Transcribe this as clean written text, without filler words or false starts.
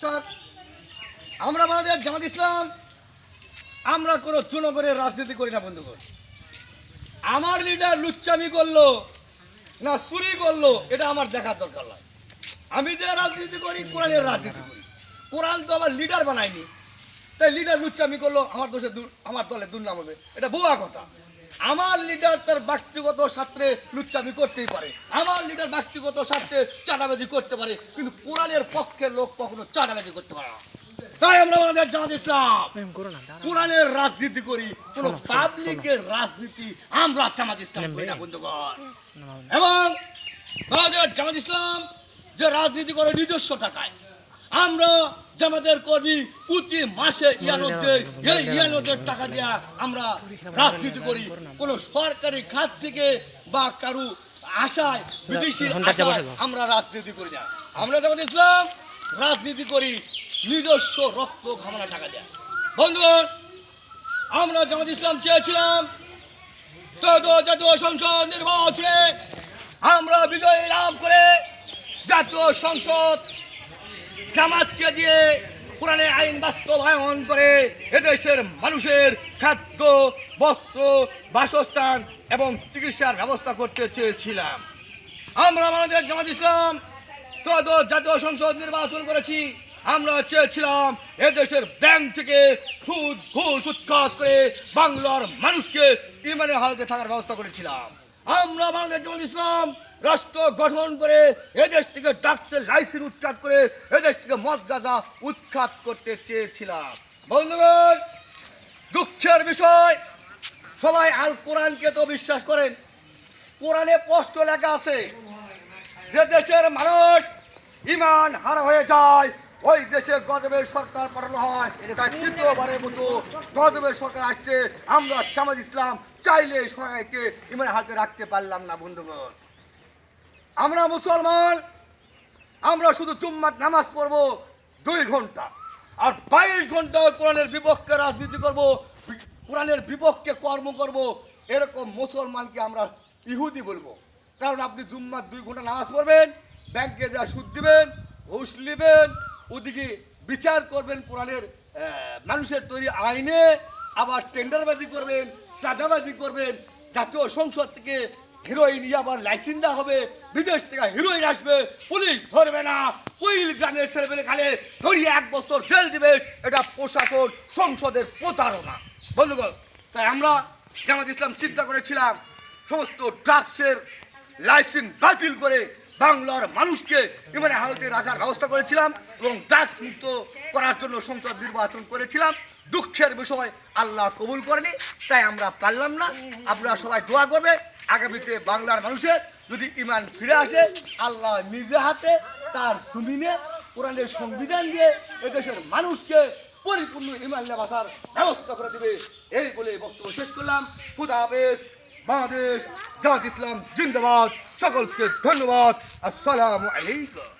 Sir, আমরা আমাদের জামাত ইসলাম আমরা কোনো জনগণের রাজনীতি করি না বন্ধুগণ। আমার লিডার লুচ্চামি করলো না চুরি করলো এটা আমার দেখার দরকার নয়। আমি যে রাজনীতি করি কোরআনের রাজনীতি করি। কোরআন তো আমার লিডার বানায়নি, তাই লিডার লুচ্চামি করলো আমার আমার দলে দুর্নাম হবে, এটা ভুয়া কথা। আমার লিডার তার ব্যক্তিগত স্বার্থে লুচ্চামি করতেই পারে, আমার লিডার ব্যক্তিগত স্বার্থে চাঁদাবাজি করতে পারে, কিন্তু কোরআনের পক্ষের লোক কখনো চাঁদাবাজি করতে পারে না। তাই আমরা আমাদের জামাত ইসলাম কোরআনের রাজনীতি করি, কোন পাবলিকের রাজনীতি আমরা জামাত ইসলাম করি না বন্ধুগণ। এবং আমাদের জামাত ইসলাম যে রাজনীতি করে নিজস্ব টাকায়, আমরা জামাতের কর্মী প্রতি মাসে ইয়ানদের টাকা দিয়া আমরা রাজনীতি করি। কোন সরকারি খাত থেকে বা কারু আশায় বিদেশি আশায় আমরা রাজনীতি করি না। আমরা জামাত ইসলাম রাজনীতি করি নিজস্ব রক্ত ঘামনা টাকা দেয়। বন্ধুগণ, আমরা জামাত ইসলাম চেয়েছিলাম জাতীয় সংসদ নির্বাচনে আমরা বিজয় লাভ করে জাতীয় সংসদ জামাতকে দিয়ে কোরআনের আইন বাস্তবায়ন করে এদেশের মানুষের খাদ্য, বস্ত্র, বাসস্থান এবং চিকিৎসার ব্যবস্থা করতে চেয়েছিলাম। আমরা আমাদের জামাত ইসলাম জাতীয় সংসদ নির্বাচন করেছি। আমরা চেয়েছিলাম এদেশের ব্যাংক থেকে সুদ ঘুষ উৎখাত করে বাংলার মানুষকে ইমানের হালতে থাকার ব্যবস্থা করেছিলাম। আমরা বাংলাদেশ জামাত ইসলাম রাষ্ট্র গঠন করে এদেশ থেকে ড্রাগসের লাইসেন্স উৎখাত করে এদেশ থেকে মদ গাঁজা উৎখাত করতে চেয়েছিলাম। বন্ধুগণ, দুঃখের বিষয়, সবাই আল কোরআনকে তো বিশ্বাস করেন। কোরআনে স্পষ্ট লেখা আছে যে দেশের মানুষ ইমান হারা হয়ে যায় ওই দেশে গজবের সরকার পাঠানো হয়। তাই তৃতীয়বারের মতো গজবের সরকার আসছে। আমরা জামাত ইসলাম চাইলে সবাইকে ইমানের হাতে রাখতে পারলাম না। বন্ধুগণ, আমরা মুসলমান, আমরা শুধু জুম্মার নামাজ পড়বো 2 ঘন্টা, আর 22 ঘন্টা কোরআনের বিপক্ষে রাজনীতি করব, কোরআনের বিপক্ষে কর্ম করব, এরকম মুসলমানকে আমরা ইহুদি বলবো। কারণ আপনি জুম্মার 2 ঘন্টা নামাজ পড়বেন, ব্যাংকে যা সুদ দিবেন, ঘুষ নেবেন, ওদিকে বিচার করবেন কোরআনের মানুষের তৈরি আইনে, আবার টেন্ডারবাজি করবেন, চাঁদাবাজি করবেন, জাতীয় সংসদ থেকে হিরোইন আবার লাইসেন্স দেওয়া হবে, বিদেশ থেকে হিরোইন আসবে, পুলিশ ধরবে না, কুইল গ্রামের ছেলেপেলে খালে ধরিয়ে 1 বছর জেল দিবে। এটা প্রশাসন সংসদের প্রতারণা। বন্ধুগণ, তাই আমরা জামাত ইসলাম চিন্তা করেছিলাম সমস্ত ড্রাগসের লাইসেন্স বাতিল করে বাংলার মানুষকে ইমানের হালতে রাখার ব্যবস্থা করেছিলাম এবং ড্রাগস মুক্ত করার জন্য সংসদ নির্বাচন করেছিলাম। দুঃখের বিষয়, আল্লাহ কবুল করেনি, তাই আমরা পারলাম না। আপনারা সবাই দোয়া করবে আগামীতে বাংলার মানুষের যদি ইমান ফিরে আসে, আল্লাহ নিজে হাতে তার জমিনে কোরআনের সংবিধান দিয়ে এদেশের মানুষকে পরিপূর্ণ ইমান বাঁচার ব্যবস্থা করে দেবে। এই বলে বক্তব্য শেষ করলাম। খুদা হাফেজ। বাংলাদেশ জামাত ইসলাম জিন্দাবাদ। সকলকে ধন্যবাদ। আসসালামু আলাইকুম।